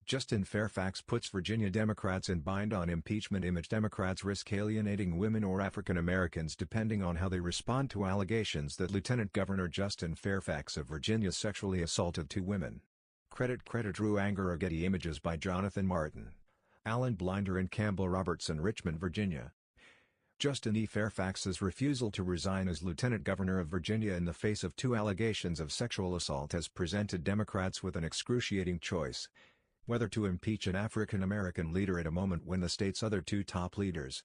Justin Fairfax puts Virginia Democrats in bind on impeachment. Image: Democrats risk alienating women or African Americans depending on how they respond to allegations that Lieutenant Governor Justin Fairfax of Virginia sexually assaulted 2 women. Credit drew anger. Getty Images by Jonathan Martin, Alan Blinder and Campbell Robertson. Richmond, Virginia. Justin E. Fairfax's refusal to resign as Lieutenant Governor of Virginia in the face of 2 allegations of sexual assault has presented Democrats with an excruciating choice: whether to impeach an African American leader at a moment when the state's other 2 top leaders,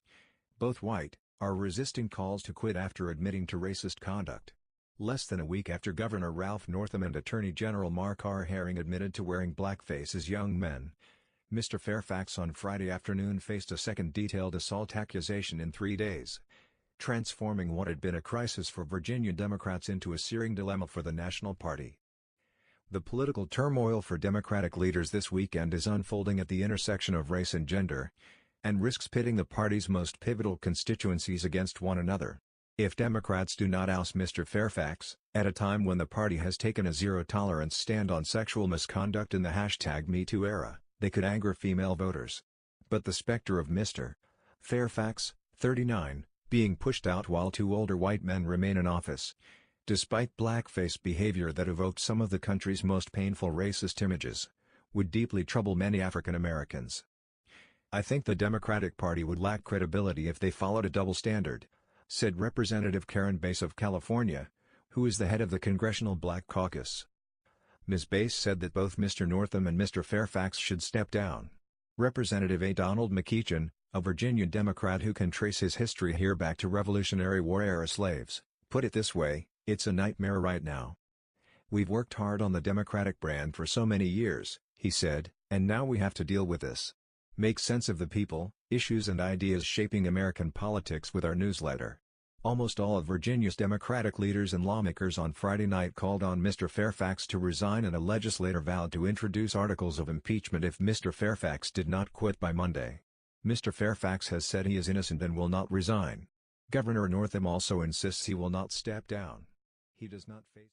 both white, are resisting calls to quit after admitting to racist conduct. Less than a week after Governor Ralph Northam and Attorney General Mark R. Herring admitted to wearing blackface as young men, Mr. Fairfax on Friday afternoon faced a second detailed assault accusation in 3 days, transforming what had been a crisis for Virginia Democrats into a searing dilemma for the national party. The political turmoil for Democratic leaders this weekend is unfolding at the intersection of race and gender, and risks pitting the party's most pivotal constituencies against one another. If Democrats do not oust Mr. Fairfax, at a time when the party has taken a zero-tolerance stand on sexual misconduct in the #MeToo era, they could anger female voters. But the specter of Mr. Fairfax, 39, being pushed out while 2 older white men remain in office, despite blackface behavior that evoked some of the country's most painful racist images, would deeply trouble many African Americans. "I think the Democratic Party would lack credibility if they followed a double standard," said Representative Karen Bass of California, who is the head of the Congressional Black Caucus. Ms. Bass said that both Mr. Northam and Mr. Fairfax should step down. Representative A. Donald McEachin, a Virginia Democrat who can trace his history here back to Revolutionary War-era slaves, put it this way: "It's a nightmare right now. We've worked hard on the Democratic brand for so many years," he said, "and now we have to deal with this. Make sense of the people, issues and ideas shaping American politics with our newsletter." Almost all of Virginia's Democratic leaders and lawmakers on Friday night called on Mr. Fairfax to resign, and a legislator vowed to introduce articles of impeachment if Mr. Fairfax did not quit by Monday. Mr. Fairfax has said he is innocent and will not resign. Governor Northam also insists he will not step down. He does not face